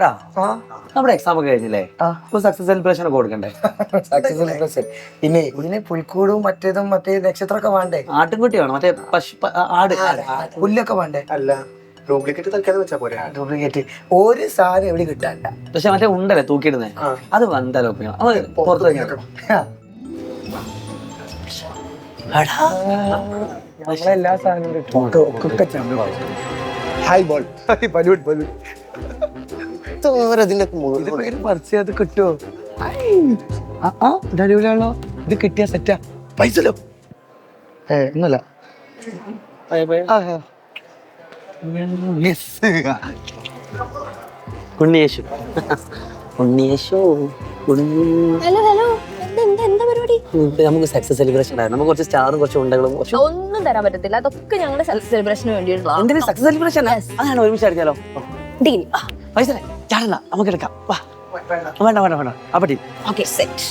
നമ്മുടെ എക്സാം ഒക്കെ കഴിഞ്ഞില്ലേ? സക്സസ് സെലിബ്രേഷൻ ഒക്കെ കൊടുക്കണ്ടേ? സക്സസ് സെലിബ്രേഷൻ പിന്നെ ഇതിന് പുൽക്കൂടും മറ്റേതും മറ്റേ നക്ഷത്രമൊക്കെ വേണ്ടേ? ആട്ടുംകുട്ടി വേണം, മറ്റേ ആട് പുല്ലൊക്കെ വേണ്ടേ? അല്ല, ഡ്യൂപ്ലിക്കേറ്റ് തൽക്കാലം വെച്ചാ പോരെ. ഡ്യൂപ്ലിക്കേറ്റ് ഒരു സാധനം എവിടെ കിട്ടാണ്ട. പക്ഷെ മറ്റേ ഉണ്ടല്ലേ തൂക്കിയിടുന്നേ, അത് വந்தாലോ പുറത്തു വെക്കണം. നമ്മളെല്ലാ സാധനവും കിട്ടും. Hi ball, balloon balloon. പറിച്ചത് കിട്ടുമോ? അടിപൊളിയാണല്ലോ, ഇത് കിട്ടിയ സെറ്റാ. പൈസല്ലോ ഒന്നുമില്ല. ഉണ്ണിയേശു ഉണ്ണിയേശു ഹലോ ഹലോ, എന്താ പരിപാടി? നമുക്ക് സക്സസ് സെലിബ്രേഷൻ ആയിരുന്നു. നമുക്ക് കുറച്ച് സ്റ്റാറും കുറച്ച് ഉണ്ടകളും ഒന്നും തരാൻ പറ്റത്തില്ല, അതൊക്കെ ഞങ്ങളുടെ സക്സസ് സെലിബ്രേഷന് വേണ്ടിയിട്ടുള്ള എന്തിനാ സക്സസ് സെലിബ്രേഷൻ? അതാണ് ഒരുമിച്ച് അടിച്ചാലോ? പൈസ ചാടണ്ട, നമുക്ക് എടുക്കാം. വേണ്ട വേണ്ട വേണ്ട. അപ്പടി ഓക്കെ സെറ്റ്.